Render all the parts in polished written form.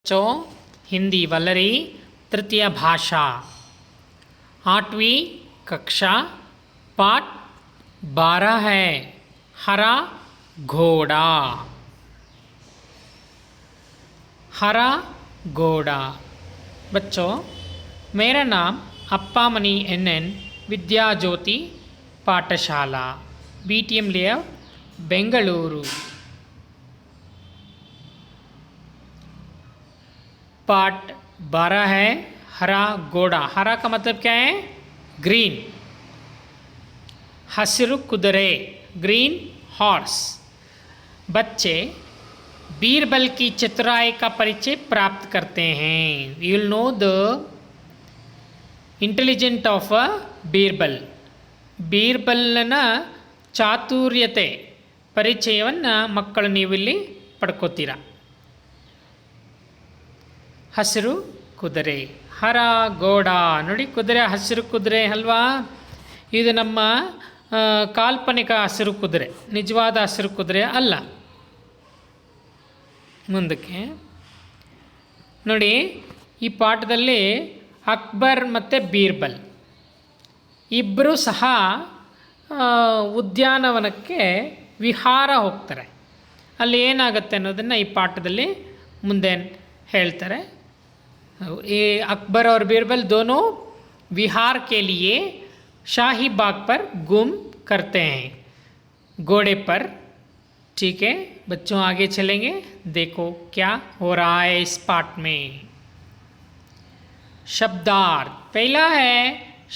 बच्चों हिंदी वलरी तृतीय भाषा 8वीं कक्षा पाठ 12 है हरा घोड़ा। हरा घोड़ा। बच्चों मेरा नाम अप्पामणि NN विद्या ज्योति पाठशाला BTM लेआउट बेंगलुरु। पाठ 12 है हरा घोड़ा। हरा का मतलब क्या है? ग्रीन। हसिरु कुदरे ग्रीन हॉर्स। बच्चे बीरबल की चतुराई का परिचय प्राप्त करते हैं। You will know the intelligent of Birbal. ಬೀರ್ಬಲ್ನ ಚಾತುರ್ಯತೆ ಪರಿಚಯವನ್ನು ಮಕ್ಕಳು ನೀವು ಇಲ್ಲಿ ಪಡ್ಕೋತೀರ. ಹಸಿರು ಕುದುರೆ ಹರ ಘೋಡ. ನೋಡಿ ಕುದುರೆ ಹಸಿರು ಕುದುರೆ ಅಲ್ವಾ? ಇದು ನಮ್ಮ ಕಾಲ್ಪನಿಕ ಹಸಿರು ಕುದುರೆ, ನಿಜವಾದ ಹಸಿರು ಕುದುರೆ ಅಲ್ಲ. ಮುಂದಕ್ಕೆ ನೋಡಿ, ಈ ಪಾಠದಲ್ಲಿ ಅಕ್ಬರ್ ಮತ್ತು ಬೀರ್ಬಲ್ ಇಬ್ಬರೂ ಸಹ ಉದ್ಯಾನವನಕ್ಕೆ ವಿಹಾರ ಹೋಗ್ತಾರೆ. ಅಲ್ಲಿ ಏನಾಗುತ್ತೆ ಅನ್ನೋದನ್ನು ಈ ಪಾಠದಲ್ಲಿ ಮುಂದೆ ಹೇಳ್ತಾರೆ. ये अकबर और बीरबल दोनों विहार के लिए शाही बाग पर घूम करते हैं घोड़े पर. ठीक है बच्चों, आगे चलेंगे. देखो क्या हो रहा है इस पाठ में. शब्दार्थ. पहला है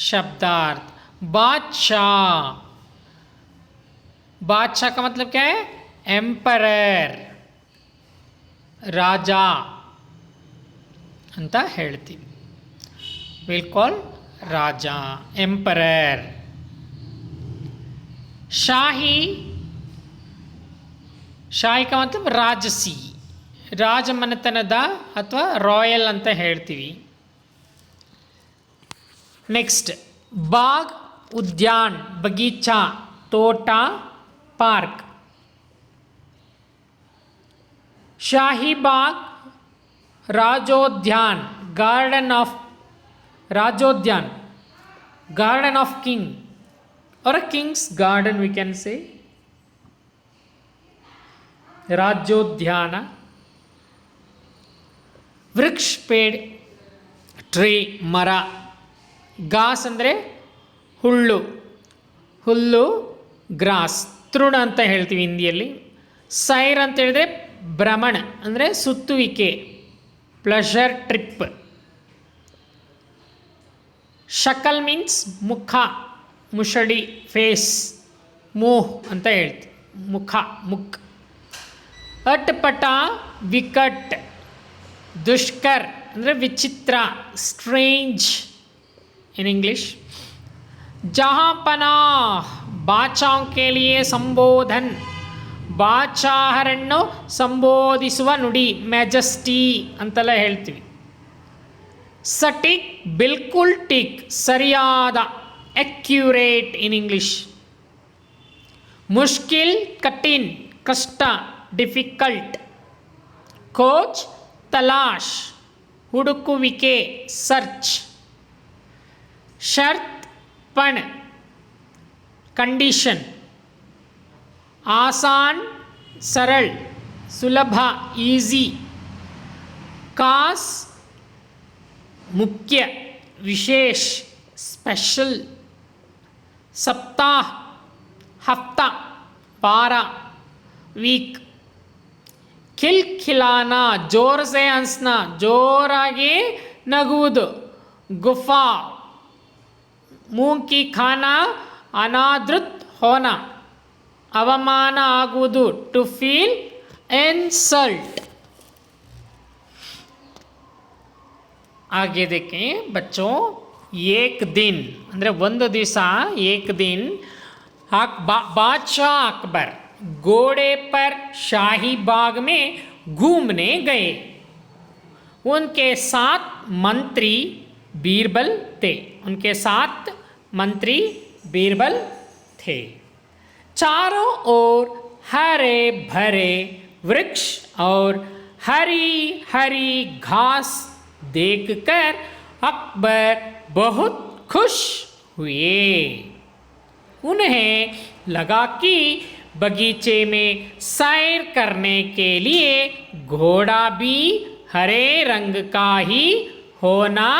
शब्दार्थ बादशाह. बादशाह का मतलब क्या है? एम्परर, राजा ಅಂತ ಹೇಳ್ತೀವಿ. Will call Raja, emperor. ಶಾಹಿ. ಶಾಹಿ का मतलब ರಾಜಸಿ, ರಾಜಮನೆತನದ ಅಥವಾ ರಾಯಲ್ ಅಂತ ಹೇಳ್ತೀವಿ. ನೆಕ್ಸ್ಟ್ ಬಾಗ್ ಉದ್ಯಾನ್, ಬಗೀಚಾ, ತೋಟ, ಪಾರ್ಕ್. ಶಾಹಿ ಬಾಗ್ राजोद्यान, गार्डन ऑफ राजोद्यान, गार्डन ऑफ किंग और a king's garden we can say. राजोद्यान. वृक्ष पेड़, ट्री मर. घास ಅಂದರೆ ಹುಲ್ಲು, ಹುಲ್ಲು ಗ್ರಾಸ್. ತೃಣ ಅಂತ ಹೇಳ್ತೀವಿ ಹಿಂದಿಯಲ್ಲಿ. ಸೈರ್ ಅಂತ ಹೇಳಿದ್ರೆ ಭ್ರಮಣ ಅಂದರೆ ಸುತ್ತುವಿಕೆ, ಪ್ಲೆಷರ್ ಟ್ರಿಪ್. ಶಕಲ್ ಮೀನ್ಸ್ ಮುಖ, ಮುಷಡಿ ಫೇಸ್, ಮೂಹ್ ಅಂತ ಹೇಳ್ತೀವಿ, ಮುಖ ಮುಖ್. ಅಟ್ಪಟ ವಿಕಟ್, ದುಷ್ಕರ್ ಅಂದರೆ ವಿಚಿತ್ರ, ಸ್ಟ್ರೇಂಜ್ in English. जहाँ पनाह, ಬಾಚಾಂ के लिए ಸಂಬೋಧನ್, ಬಾಚಾಹರನ್ನು ಸಂಬೋಧಿಸುವ ನುಡಿ, ಮ್ಯಾಜೆಸ್ಟಿ ಅಂತೆಲ್ಲ ಹೇಳ್ತೀವಿ. ಸಟಿಕ್ ಬಿಲ್ಕುಲ್ ಟಿಕ್, ಸರಿಯಾದ, ಅಕ್ಯುರೇಟ್ ಇನ್ ಇಂಗ್ಲಿಷ್. ಮುಷ್ಕಿಲ್ ಕಠಿನ್, ಕಷ್ಟ, ಡಿಫಿಕಲ್ಟ್. ಖೋಜ್ ತಲಾಶ್, ಹುಡುಕುವಿಕೆ, ಸರ್ಚ್. ಶರ್ತ್ पण, कंडीशन. आसान सरल, सुलभ ईजी. खास मुख्य, विशेष स्पेशल. सप्ताह हफ्ता, वार, वीक. खिलखिलाना, जोर से हंसना, जोराಗಿ ನಗುವುದು. गुफा मुँह की खाना, अनादृत होना, ಅವಮಾನ ಆಗುವುದು, ಟು ಫೀಲ್ इनसल्ट. आगे देखें बच्चों. एक दिन ಅಂದರೆ ಒಂದು ದಿವಸ, एक दिन बादशाह अकबर घोड़े पर शाही बाग में घूमने गए. उनके साथ मंत्री बीरबल थे. उनके साथ मंत्री बीरबल थे. चारों ओर हरे भरे वृक्ष और हरी हरी घास देखकर अकबर बहुत खुश हुए। उन्हें लगा कि बगीचे में सैर करने के लिए घोड़ा भी हरे रंग का ही होना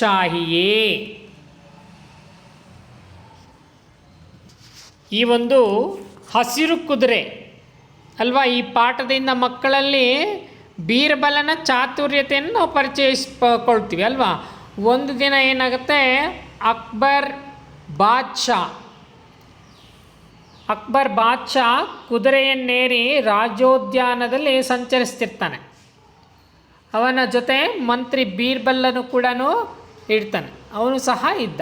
चाहिए। ಈ ಒಂದು ಹಸಿರು ಕುದುರೆ ಅಲ್ವಾ, ಈ ಪಾಠದಿಂದ ಮಕ್ಕಳಲ್ಲಿ ಬೀರ್ಬಲನ ಚಾತುರ್ಯತೆಯನ್ನು ನಾವು ಪರಿಚಯಿಸ್ಕೊಳ್ತೀವಿ ಅಲ್ವಾ. ಒಂದು ದಿನ ಏನಾಗುತ್ತೆ, ಅಕ್ಬರ್ ಬಾದ್ಶಾ ಕುದುರೆಯನ್ನೇರಿ ರಾಜೋದ್ಯಾನದಲ್ಲಿ ಸಂಚರಿಸ್ತಿರ್ತಾನೆ. ಅವನ ಜೊತೆ ಮಂತ್ರಿ ಬೀರ್ಬಲ್ಲನು ಕೂಡ ಇರ್ತಾನೆ, ಅವನು ಸಹ ಇದ್ದ.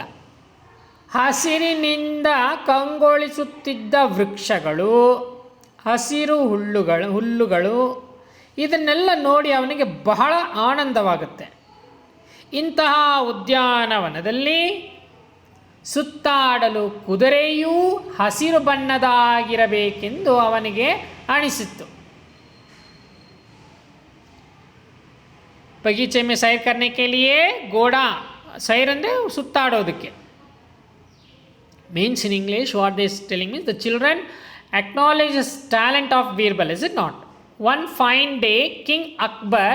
ಹಸಿರಿನಿಂದ ಕಂಗೊಳಿಸುತ್ತಿದ್ದ ವೃಕ್ಷಗಳು, ಹಸಿರು ಹುಲ್ಲುಗಳು ಇದನ್ನೆಲ್ಲ ನೋಡಿ ಅವನಿಗೆ ಬಹಳ ಆನಂದವಾಗುತ್ತೆ. ಇಂತಹ ಉದ್ಯಾನವನದಲ್ಲಿ ಸುತ್ತಾಡಲು ಕುದುರೆಯೂ ಹಸಿರು ಬಣ್ಣದಾಗಿರಬೇಕೆಂದು ಅವನಿಗೆ ಅನಿಸಿತ್ತು. बगीचे में सैर करने के लिए घोड़ा, सैर ಅಂದರೆ ಸುತ್ತಾಡೋದಕ್ಕೆ. means in English what they is telling means the children acknowledge the talent of Birbal, is it not? One fine day King Akbar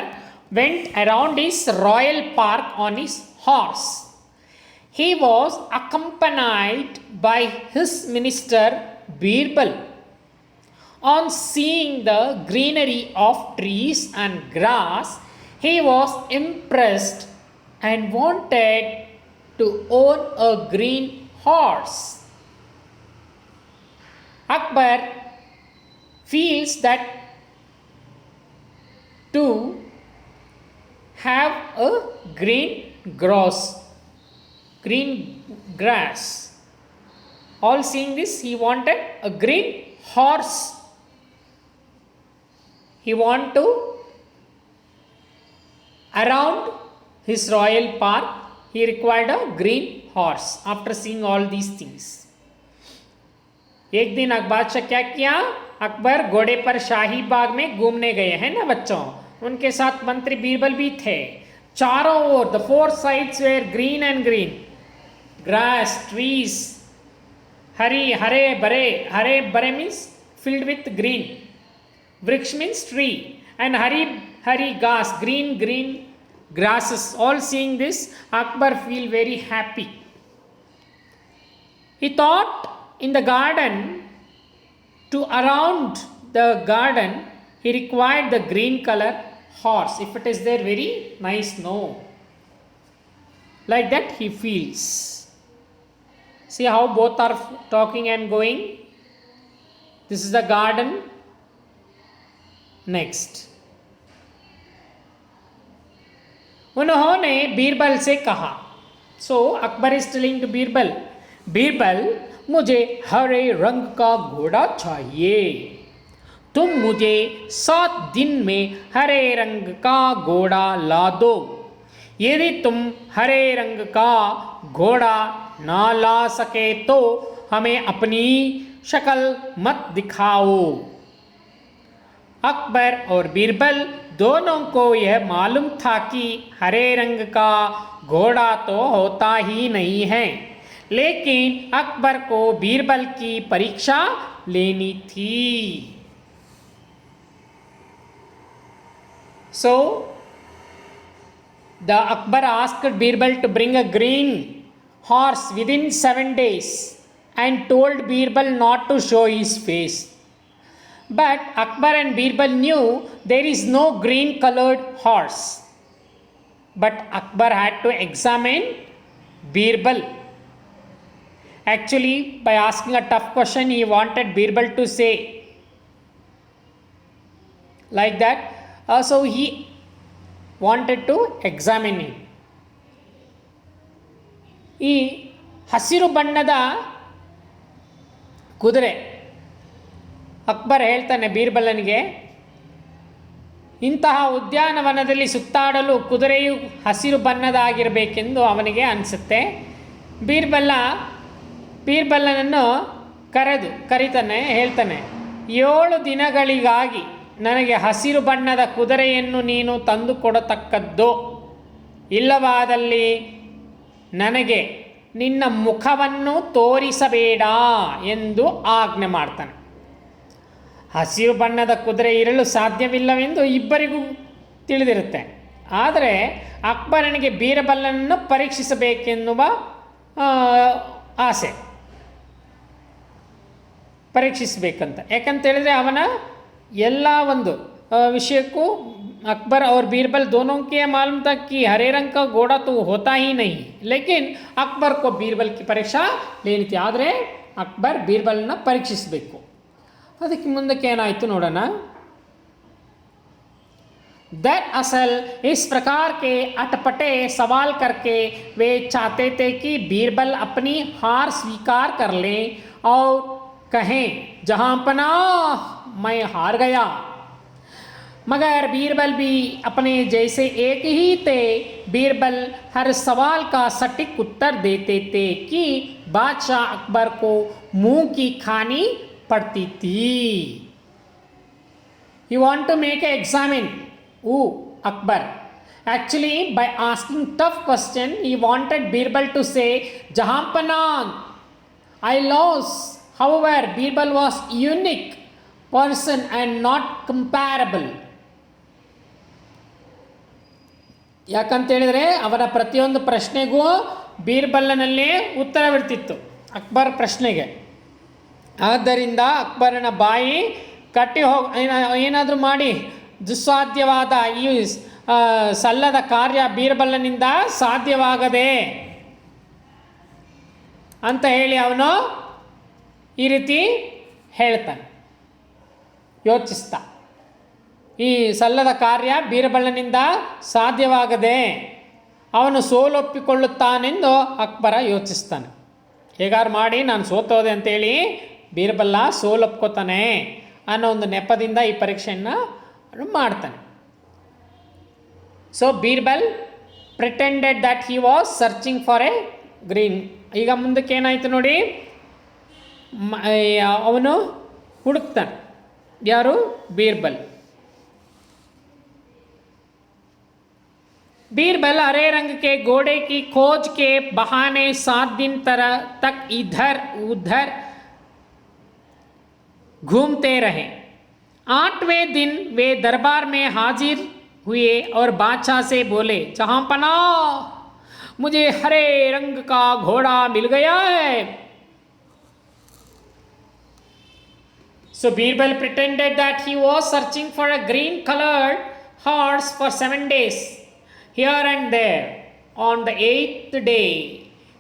went around his royal park on his horse. He was accompanied by his minister Birbal. On seeing the greenery of trees and grass, he was impressed and wanted to own a green horse. Akbar feels that to have a green grass. All seeing this, he wanted a green horse. He want to around his royal park, he required a green horse. After seeing all these things, एक दिन बादशाह क्या किया, अकबर घोड़े पर शाही बाग में घूमने गए हैं ना बच्चों, उनके साथ मंत्री बीरबल भी थे. चारों ओर the four sides were green and green, grass, trees, हरे भरे means filled with green, वृक्ष means tree, and हरी घास, green grasses. All seeing this, Akbar feel very happy. He thought in the garden, to around the garden he required the green color horse. If it is there, very nice, no, like that he feels. See how both are talking and going. This is the garden. Next, उन्होंने बीरबल से कहा. So Akbar is telling to Birbal, Birbal मुझे हरे रंग का घोड़ा चाहिए. तुम मुझे 7 दिन में हरे रंग का घोड़ा ला दो. यदि तुम हरे रंग का घोड़ा ना ला सके तो हमें अपनी शक्ल मत दिखाओ. अकबर और बीरबल दोनों को यह मालूम था कि हरे रंग का घोड़ा तो होता ही नहीं है, लेकिन अकबर को बीरबल की परीक्षा लेनी थी. So the Akbar asked Birbal to bring a green horse within 7 days and told Birbal not to show his face. But Akbar and Birbal knew there is no green colored horse. But Akbar had to examine Birbal. Actually, by asking a tough question, he wanted Birbal to say like that. So he wanted to examine him. ಈ ಹಸಿರು ಬಣ್ಣದ ಕುದುರೆ, ಅಕ್ಬರ್ ಹೇಳ್ತಾನೆ ಬೀರ್ಬಲನಿಗೆ, ಇಂತಹ ಉದ್ಯಾನವನದಲ್ಲಿ ಸುತ್ತಾಡಲು ಕುದುರೆಯು ಹಸಿರು ಬಣ್ಣದಾಗಿರಬೇಕೆಂದು ಅವನಿಗೆ ಅನಿಸುತ್ತೆ. ಬೀರ್ಬಲನನ್ನು ಕರೀತಾನೆ, ಹೇಳ್ತಾನೆ, 7 ದಿನಗಳಿಗಾಗಿ ನನಗೆ ಹಸಿರು ಬಣ್ಣದ ಕುದುರೆಯನ್ನು ನೀನು ತಂದು ಕೊಡತಕ್ಕದ್ದು, ಇಲ್ಲವಾದಲ್ಲಿ ನನಗೆ ನಿನ್ನ ಮುಖವನ್ನು ತೋರಿಸಬೇಡ ಎಂದು ಆಜ್ಞೆ ಮಾಡ್ತಾನೆ. ಹಸಿರು ಬಣ್ಣದ ಕುದುರೆ ಇರಲು ಸಾಧ್ಯವಿಲ್ಲವೆಂದು ಇಬ್ಬರಿಗೂ ತಿಳಿದಿರುತ್ತೆ. ಆದರೆ ಅಕ್ಬರನಿಗೆ ಬೀರ್ಬಲನನ್ನು ಪರೀಕ್ಷಿಸಬೇಕೆನ್ನುವ ಆಸೆ, ಪರೀಕ್ಷಿಸಬೇಕಂತ. ಯಾಕಂತೇಳಿದರೆ ಅವನ ಎಲ್ಲ ಒಂದು विषयಕ್ಕೂ अकबर और बीरबल दोनों के मालूम था कि हरे रंग का घोड़ा तो होता ही नहीं, लेकिन अकबर को बीरबल की परीक्षा लेनी थी. ಆದರೆ ಅಕ್ಬರ್ ಬೀರ್ಬಲ್ನ ಪರೀಕ್ಷಿಸಬೇಕು. ಅದಕ್ಕೆ ಮುಂದಕ್ಕೆ ಏನಾಯಿತು ನೋಡೋಣ. दरअसल इस प्रकार के अटपटे सवाल करके वे चाहते थे कि बीरबल अपनी हार स्वीकार कर लें और कहें जहां पनाह मैं हार गया. मगर बीरबल भी अपने जैसे एक ही थे. बीरबल हर सवाल का सटीक उत्तर देते थे कि बादशाह अकबर को मुंह की खानी पड़ती थी. He want to make an examine Akbar. Actually, by asking tough question, he wanted Birbal to say, Jahanpanah, I lost. However, Birbal was unique person and not comparable. ಯಾಕಂತೇಳಿದರೆ ಅವರ ಪ್ರತಿಯೊಂದು ಪ್ರಶ್ನೆಗೂ ಬೀರ್ಬಲ್ಲನಲ್ಲೇ ಉತ್ತರವಿರ್ತಿತ್ತು ಅಕ್ಬರ್ ಪ್ರಶ್ನೆಗೆ. ಆದ್ದರಿಂದ ಅಕ್ಬರನ ಬಾಯಿ ಕಟ್ಟಿ ಏನಾದರೂ ಮಾಡಿ ದುಸ್ಸಾಧ್ಯವಾದ ಈ ಸಲ್ಲದ ಕಾರ್ಯ ಬೀರ್ಬಲ್ಲನಿಂದ ಸಾಧ್ಯವಾಗದೆ ಅಂತ ಹೇಳಿ ಅವನು ಈ ರೀತಿ ಹೇಳ್ತಾನೆ, ಯೋಚಿಸ್ತಾ. ಈ ಸಲ್ಲದ ಕಾರ್ಯ ಬೀರ್ಬಲ್ಲನಿಂದ ಸಾಧ್ಯವಾಗದೆ ಅವನು ಸೋಲೊಪ್ಪಿಕೊಳ್ಳುತ್ತಾನೆಂದು ಅಕ್ಬರ ಯೋಚಿಸ್ತಾನೆ. ಹೇಗಾರು ಮಾಡಿ ನಾನು ಸೋತೋದೆ ಅಂತೇಳಿ ಬೀರ್ಬಲ್ಲ ಸೋಲೊಪ್ಕೋತಾನೆ ಅನ್ನೋ ಒಂದು ನೆಪದಿಂದ ಈ ಪರೀಕ್ಷೆಯನ್ನು ಮಾಡ್ತಾನೆ. So Birbal pretended that he was searching for a green. ಈಗ ಮುಂದಕ್ಕೆ ಏನಾಯಿತು ನೋಡಿ, ಅವನು ಹುಡುಕ್ತಾನೆ. ಯಾರು? ಬೀರ್ಬಲ್. बीरबल हरे रंग के घोड़े की खोज के बहाने 7 दिन तक इधर उधर घूमते रहे. 8वें दिन वे दरबार में हाजिर हुए और बादशाह से बोले, जहांपनाह, मुझे हरे रंग का घोड़ा मिल गया है. So Birbal pretended that he was searching for a green colored horse for 7 days. Here and there. On the 8th day,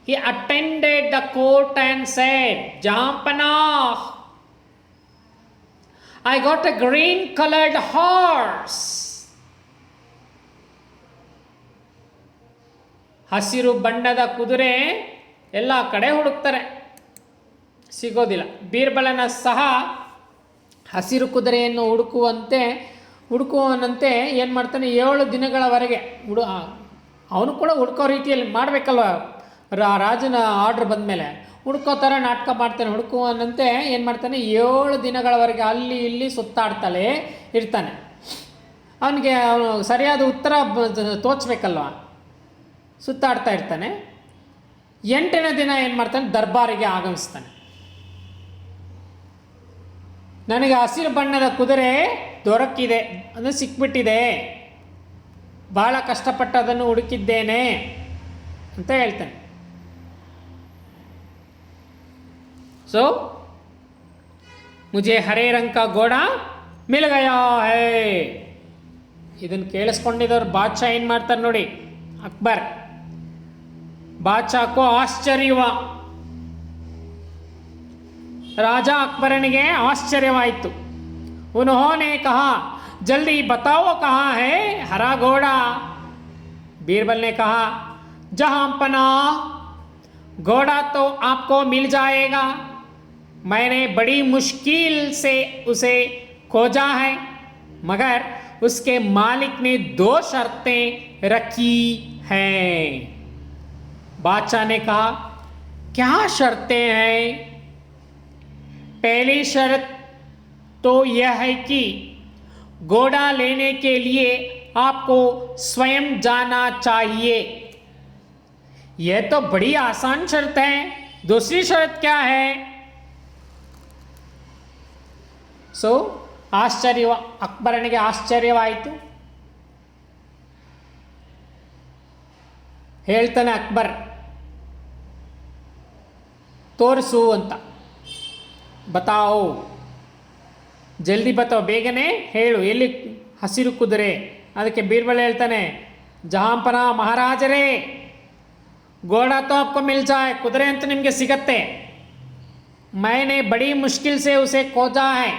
he attended the court and said, Jahanpanah, I got a green colored horse. ಹಸಿರು ಬಣ್ಣದ ಕುದುರೆ ಎಲ್ಲ ಕಡೆ ಹುಡುಕ್ತಾರೆ, ಸಿಗೋದಿಲ್ಲ. ಬೀರ್ಬಲನ ಸಹ ಹಸಿರು ಕುದುರೆಯನ್ನು ಹುಡುಕುವನಂತೆ ಏನು ಮಾಡ್ತಾನೆ, 7 ದಿನಗಳವರೆಗೆ ಅವನು ಕೂಡ ಹುಡುಕೋ ರೀತಿಯಲ್ಲಿ ಮಾಡಬೇಕಲ್ವ. ರಾಜನ ಆರ್ಡ್ರ್ ಬಂದ ಮೇಲೆ ಹುಡುಕೋ ಥರ ನಾಟಕ ಮಾಡ್ತಾನೆ. ಹುಡುಕುವನಂತೆ ಏನು ಮಾಡ್ತಾನೆ, 7 ದಿನಗಳವರೆಗೆ ಅಲ್ಲಿ ಇಲ್ಲಿ ಸುತ್ತಾಡ್ತಲೇ ಇರ್ತಾನೆ. ಅವನಿಗೆ ಅವನು ಸರಿಯಾದ ಉತ್ತರ ತೋಚಬೇಕಲ್ವ, ಸುತ್ತಾಡ್ತಾ ಇರ್ತಾನೆ. 8ನೇ ದಿನ ಏನು ಮಾಡ್ತಾನೆ, ದರ್ಬಾರಿಗೆ ಆಗಮಿಸ್ತಾನೆ. ನನಗೆ ಹಸಿರು ಬಣ್ಣದ ಕುದುರೆ ದೊರಕಿದೆ, ಅದು ಸಿಕ್ಬಿಟ್ಟಿದೆ, ಭಾಳ ಕಷ್ಟಪಟ್ಟು ಅದನ್ನು ಹುಡುಕಿದ್ದೇನೆ ಅಂತ ಹೇಳ್ತಾನೆ. ಸೊ ಮುझे ಹರೇ ರಂಗ್ ಕಾ ಘೋಡಾ ಮಿಲ್ ಗಯಾ ಹೈ. ಇದನ್ನು ಕೇಳಿಸ್ಕೊಂಡಿದ್ದವ್ರು ಬಾದ್ಶಾ ಏನು ಮಾಡ್ತಾರೆ ನೋಡಿ, ಅಕ್ಬರ್. ಬಾದ್ಶಾ ಕೋ ಆಶ್ಚರ್ಯ ಹುವಾ. ರಾಜ ಅಕ್ಬರನಿಗೆ ಆಶ್ಚರ್ಯವಾಯಿತು. उन्होंने कहा, जल्दी बताओ कहाँ है हरा घोड़ा. बीरबल ने कहा, जहांपनाह, घोड़ा तो आपको मिल जाएगा. मैंने बड़ी मुश्किल से उसे खोजा है, मगर उसके मालिक ने 2 शर्तें रखी हैं. बादशाह ने कहा, क्या शर्तें हैं? पहली शर्त तो यह है कि घोड़ा लेने के लिए आपको स्वयं जाना चाहिए। यह तो बड़ी आसान शर्त है। दूसरी शर्त क्या है? सो ಆಶ್ಚರ್ಯ, ಅಕ್ಬರನಿಗೆ ಆಶ್ಚರ್ಯವಾಯಿತು. ಹೇಳ್ತಾನೆ ಅಕ್ಬರ್, ತೋರಿಸು ಅಂತ. ಬತಾओ, ಜಲ್ದಿ ಬತಾओ, ಬೇಗನೆ ಹೇಳು, ಎಲ್ಲಿ ಹಸಿರು ಕುದುರೆ? ಅದಕ್ಕೆ ಬೀರ್ಬಲ್ ಹೇಳ್ತಾನೆ, ಜಹಾಂಪನ ಮಹಾರಾಜರೇ, ಘೋಡಾ तो आपको मिल जाए, ಕುದುರೆ ಅಂತ ನಿಮಗೆ ಸಿಗತ್ತೆ. मैंने बड़ी मुश्किल से उसे खोजा है.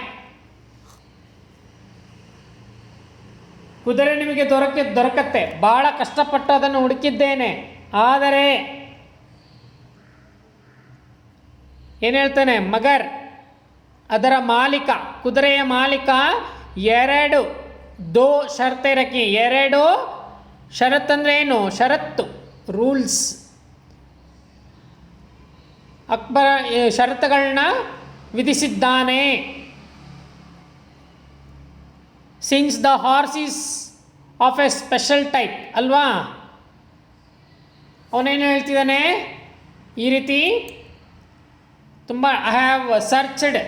ಕುದುರೆ ನಿಮಗೆ ದೊರಕತ್ತೆ, ಬಹಳ ಕಷ್ಟಪಟ್ಟು ಅದನ್ನು ಹುಡುಕಿದ್ದೇನೆ. ಆದರೆ ಏನು ಹೇಳ್ತಾನೆ? ಮಗರ್, ಅದರ ಮಾಲೀಕ, ಕುದುರೆಯ ಮಾಲೀಕ ಎರಡು ದೋ ಷರತ್ತೆ ರಖಿ, ಎರಡು ಷರತ್ತಂದ್ರೆ ಏನು? ಷರತ್ತು, ರೂಲ್ಸ್. ಅಕ್ಬರ ಷರತ್ತುಗಳನ್ನ ವಿಧಿಸಿದ್ದಾನೆ. Since the horse is of a special type ಅಲ್ವಾ? ಅವನೇನು ಹೇಳ್ತಿದ್ದಾನೆ? ಈ ರೀತಿ ತುಂಬ I have searched.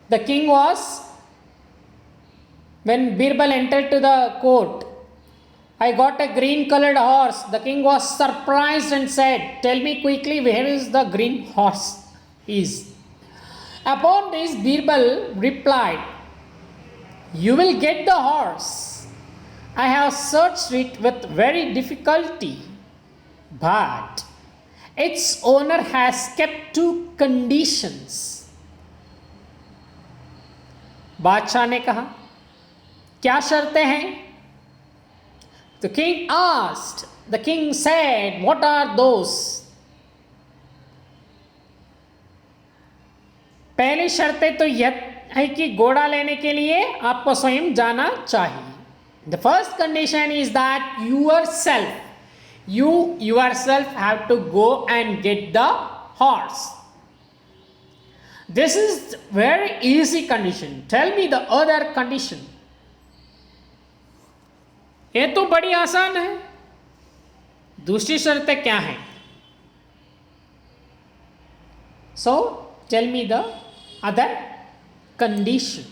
The king was, when Birbal entered to the court, I got a green colored horse. The king was surprised and said, tell me quickly, where is the green horse is? Upon this, Birbal replied, you will get the horse. I have searched it with very difficulty, but its owner has kept two conditions. बादशाह ने कहा, क्या शर्तें हैं? The king asked. The king said, what are those? पहली शर्तें तो यह है कि घोड़ा लेने के लिए आपको स्वयं जाना चाहिए. The first condition is that you yourself have to go and get the horse. This is very easy condition. Tell me the other condition. ये तो बड़ी आसान है. दूसरी शर्तें क्या हैं? So tell me the other condition.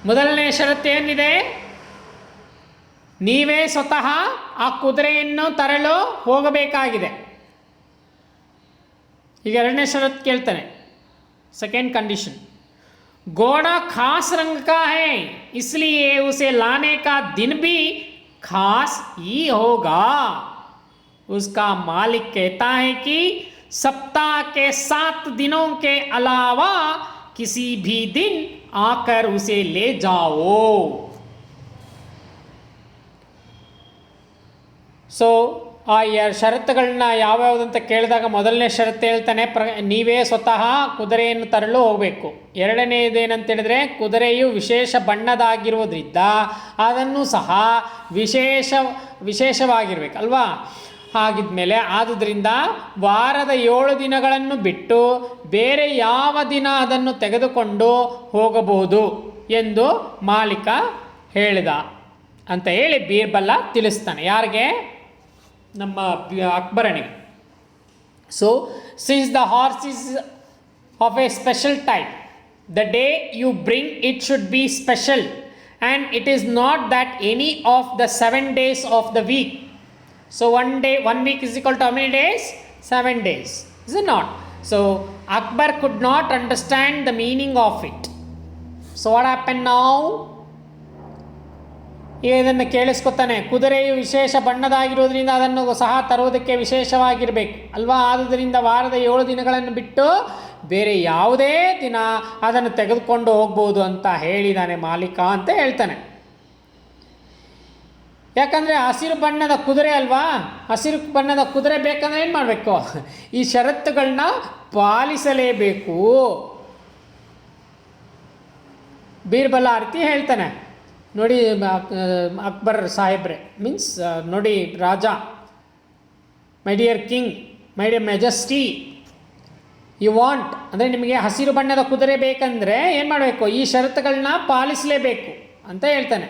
ಮೊದಲನೇ ಷರತ್ತು ಏನಿದೆ? ನೀವೇ ಸ್ವತಃ ಆ ಕುದುರೆಯನ್ನು ತರಲು ಹೋಗಬೇಕಾಗಿದೆ. ಈಗ ಎರಡನೇ ಷರತ್ತು ಕೇಳ್ತಾನೆ, सेकेंड कंडीशन, घोड़ा खास रंग का है, इसलिए उसे लाने का दिन भी खास ही होगा. उसका मालिक कहता है कि सप्ताह के 7 दिनों के अलावा किसी भी दिन आकर उसे ले जाओ. सो ಆ ಷರತ್ತುಗಳನ್ನ ಯಾವ್ಯಾವುದಂತ ಕೇಳಿದಾಗ ಮೊದಲನೇ ಷರತ್ತು ಹೇಳ್ತಾನೆ, ನೀವೇ ಸ್ವತಃ ಕುದುರೆಯನ್ನು ತರಲು ಹೋಗಬೇಕು. ಎರಡನೇದೇನಂತ ಹೇಳಿದ್ರೆ, ಕುದುರೆಯು ವಿಶೇಷ ಬಣ್ಣದಾಗಿರುವುದರಿಂದ ಅದನ್ನು ಸಹ ವಿಶೇಷವಾಗಿರ್ಬೇಕಲ್ವಾ? ಹಾಗಿದ್ಮೇಲೆ ಆದುದರಿಂದ ವಾರದ 7 ದಿನಗಳನ್ನು ಬಿಟ್ಟು ಬೇರೆ ಯಾವ ದಿನ ಅದನ್ನು ತೆಗೆದುಕೊಂಡು ಹೋಗಬಹುದು ಎಂದು ಮಾಲೀಕ ಹೇಳಿದ ಅಂತ ಹೇಳಿ ಬೀರ್ಬಲ್ಲ ತಿಳಿಸ್ತಾನೆ. ಯಾರಿಗೆ? ನಮ್ಮ ಅಕ್ಬರನಿಗೆ. So since the horse is of a special type, the day you bring it should be special, and it is not that any of the 7 days of the week. So 1 week is equal to how many days? 7 days, is it not? So Akbar could not understand the meaning of it. So what happened now? ಇದನ್ನು ಕೇಳಿಸ್ಕೊತಾನೆ, ಕುದುರೆಯು ವಿಶೇಷ ಬಣ್ಣದಾಗಿರೋದ್ರಿಂದ ಅದನ್ನು ಸಹ ತರುವುದಕ್ಕೆ ವಿಶೇಷವಾಗಿರಬೇಕು ಅಲ್ವಾ? ಆದುದರಿಂದ ವಾರದ 7 ದಿನಗಳನ್ನು ಬಿಟ್ಟು ಬೇರೆ ಯಾವುದೇ ದಿನ ಅದನ್ನು ತೆಗೆದುಕೊಂಡು ಹೋಗ್ಬೋದು ಅಂತ ಹೇಳಿದಾನೆ ಮಾಲೀಕ ಅಂತ ಹೇಳ್ತಾನೆ. ಯಾಕಂದರೆ ಹಸಿರು ಬಣ್ಣದ ಕುದುರೆ ಅಲ್ವಾ? ಹಸಿರು ಬಣ್ಣದ ಕುದುರೆ ಬೇಕಂದ್ರೆ ಏನು ಮಾಡಬೇಕು? ಈ ಷರತ್ತುಗಳನ್ನ ಪಾಲಿಸಲೇಬೇಕು. ಬೀರ್ಬಲ ಆರ್ತಿ ಹೇಳ್ತಾನೆ, ನೋಡಿ ಅಕ್ಬರ್ ಸಾಹೇಬ್ರೆ, ಮೀನ್ಸ್ ನೋಡಿ ರಾಜ, my dear king, my dear majesty, you want ಅಂದರೆ ನಿಮಗೆ ಹಸಿರು ಬಣ್ಣದ ಕುದುರೆ ಬೇಕಂದರೆ ಏನು ಮಾಡಬೇಕು, ಈ ಷರತ್ತುಗಳನ್ನ ಪಾಲಿಸಲೇಬೇಕು ಅಂತ ಹೇಳ್ತಾನೆ.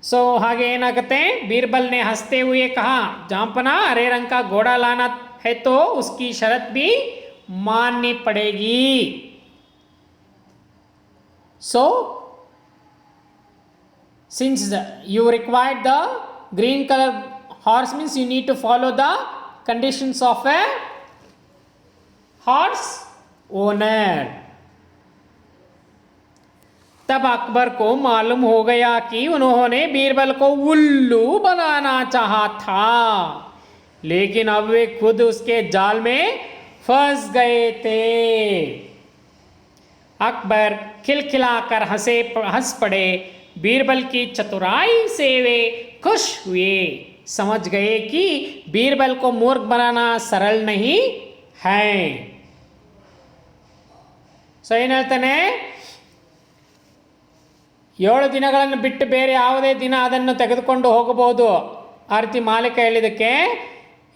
ಸೊ ಹಾಗೆ ಏನಾಗುತ್ತೆ, बीरबल ने हंसते हुए कहा जांपना हरे रंग का घोड़ा लाना है तो उसकी शर्त भी माननी पड़ेगी. So since you required the green color horse means you need to follow the conditions of a horse owner. तब अकबर को मालूम हो गया कि उन्होंने बीरबल को उल्लू बनाना चाहा था, लेकिन अब वे खुद उसके जाल में फंस गए थे. अकबर खिलखिलाकर हंस पड़े. बीरबल की चतुराई से वे खुश हुए, समझ गए कि बीरबल को मूर्ख बनाना सरल नहीं है. ಸೊ ಏನು ಹೇಳ್ತಾನೆ, 7 ದಿನಗಳನ್ನು ಬಿಟ್ಟು ಬೇರೆ ಯಾವುದೇ ದಿನ ಅದನ್ನು ತೆಗೆದುಕೊಂಡು ಹೋಗಬಹುದು ಆ ರೀತಿ ಮಾಲೀಕ ಹೇಳಿದ್ದಕ್ಕೆ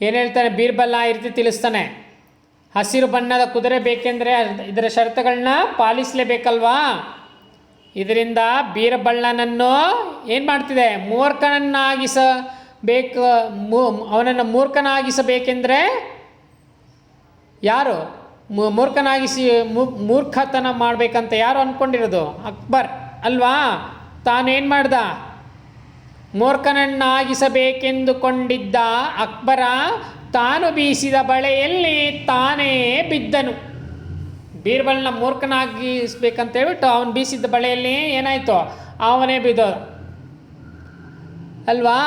ಏನು ಹೇಳ್ತಾನೆ, ಬೀರ್ಬಲ್ ಈ ರೀತಿ ತಿಳಿಸ್ತಾನೆ, ಹಸಿರು ಬಣ್ಣದ ಕುದುರೆ ಬೇಕೆಂದರೆ ಇದರ ಷರತ್ತುಗಳನ್ನ ಪಾಲಿಸಲೇಬೇಕಲ್ವಾ. ಇದರಿಂದ ಬೀರಬಳ್ಳನನ್ನು ಏನು ಮಾಡ್ತಿದೆ, ಅವನನ್ನು ಮೂರ್ಖನಾಗಿಸಬೇಕೆಂದರೆ ಯಾರು ಮೂರ್ಖತನ ಮಾಡಬೇಕಂತ ಯಾರು ಅಂದ್ಕೊಂಡಿರೋದು, ಅಕ್ಬರ್ ಅಲ್ವಾ. ತಾನೇನು ಮಾಡ್ದ, ಮೂರ್ಖನನ್ನಾಗಿಸಬೇಕೆಂದುಕೊಂಡಿದ್ದ ಅಕ್ಬರ ತಾನು ಬೀಸಿದ ಬಳೆಯಲ್ಲಿ ತಾನೇ ಬಿದ್ದನು. ಬೀರ್ಬಲ್ನ ಮೂರ್ಖನಾಗಿಸ್ಬೇಕಂತ ಹೇಳ್ಬಿಟ್ಟು ಅವನು ಬೀಸಿದ ಬಳೆಯಲ್ಲಿ ಏನಾಯಿತು, ಅವನೇ ಬಿದ್ದೋದ ಅಲ್ವಾ.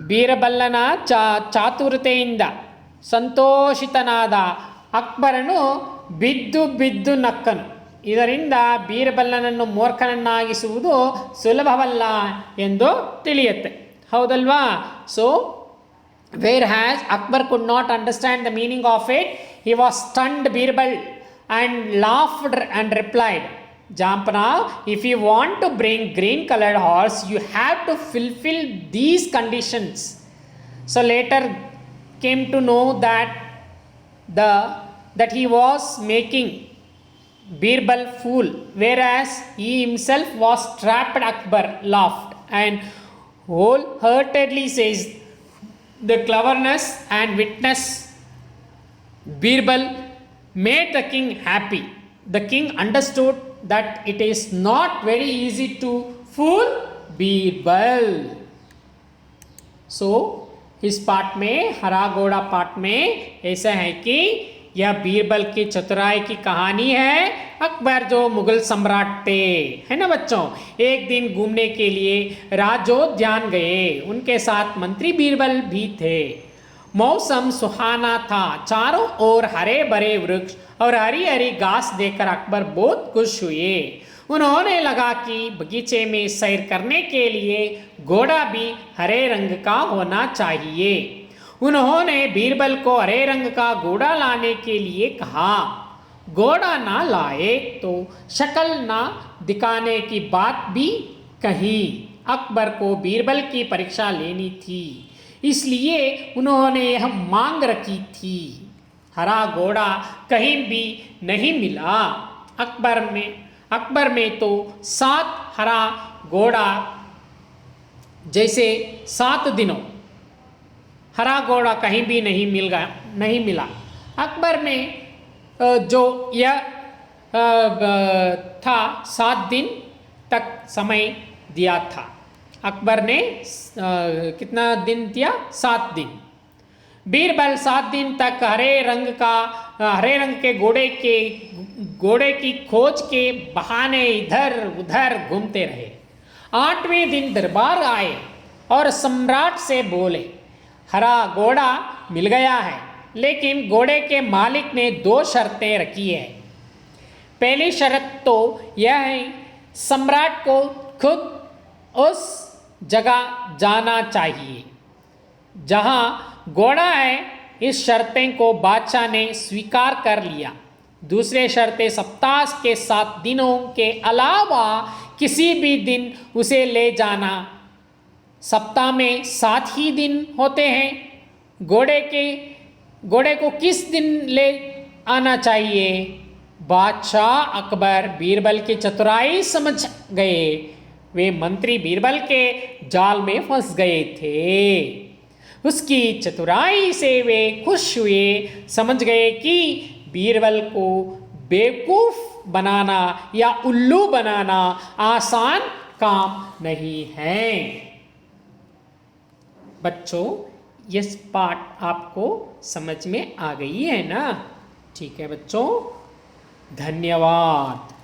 ಬೀರಬಲ್ಲನ ಚಾತುರತೆಯಿಂದ ಸಂತೋಷಿತನಾದ ಅಕ್ಬರನು ಬಿದ್ದು ನಕ್ಕನು. ಇದರಿಂದ ಬೀರಬಲ್ಲನನ್ನು ಮೂರ್ಖನನ್ನಾಗಿಸುವುದು ಸುಲಭವಲ್ಲ ಎಂದು ತಿಳಿಯುತ್ತೆ, ಹೌದಲ್ವಾ. So whereas Akbar could not understand the meaning of it, he was stunned Birbal and laughed and replied, Jampana, if you want to bring green colored horse, you have to fulfill these conditions. So later came to know that he was making Birbal fool, whereas he himself was trapped. Akbar laughed and wholeheartedly says the cleverness and witness Birbal made the king happy. The king understood that it is not very easy to fool Birbal. So इस पाठ में, हरा घोड़ा पाठ में ऐसा है कि यह बीरबल की चतुराई की कहानी है. अकबर जो मुगल सम्राट थे, है ना बच्चों, एक दिन घूमने के लिए राजोद्यान गए. उनके साथ मंत्री बीरबल भी थे. मौसम सुहाना था, चारों ओर हरे भरे वृक्ष और हरी हरी घास देखकर अकबर बहुत खुश हुए. उन्होंने लगा कि बगीचे में सैर करने के लिए घोड़ा भी हरे रंग का होना चाहिए. उन्होंने बीरबल को हरे रंग का घोड़ा लाने के लिए कहा. घोड़ा ना लाए तो शक्ल ना दिखाने की बात भी कही. अकबर को बीरबल की परीक्षा लेनी थी, इसलिए उन्होंने यह मांग रखी थी. हरा घोड़ा कहीं भी नहीं मिला. अकबर में तो 7 हरा घोड़ा, जैसे 7 दिनों हरा घोड़ा कहीं भी नहीं मिला. अकबर ने जो यह था 7 दिन तक समय दिया था. अकबर ने कितना दिन दिया, 7 दिन. बीरबल 7 दिन तक हरे रंग के घोड़े की खोज के बहाने इधर उधर घूमते रहे. 8वें दिन दरबार आए और सम्राट से बोले, हरा घोड़ा मिल गया है, लेकिन घोड़े के मालिक ने 2 शर्तें रखी है. पहली शर्त तो यह है, सम्राट को खुद उस जगह जाना चाहिए जहां घोड़ा है. इस शर्तें को बादशाह ने स्वीकार कर लिया. दूसरे शर्तें सप्ताह के 7 दिनों के अलावा किसी भी दिन उसे ले जाना. सप्ताह में 7 ही दिन होते हैं. घोड़े के घोड़े को किस दिन ले आना चाहिए? बादशाह अकबर बीरबल की चतुराई समझ गए। वे मंत्री बीरबल के जाल में फंस गए थे। उसकी चतुराई से वे खुश हुए, समझ गए कि बीरबल को बेवकूफ बनाना या उल्लू बनाना आसान काम नहीं है। बच्चों, ये पाठ आपको समझ में आ गई है ना? ठीक है बच्चों, धन्यवाद।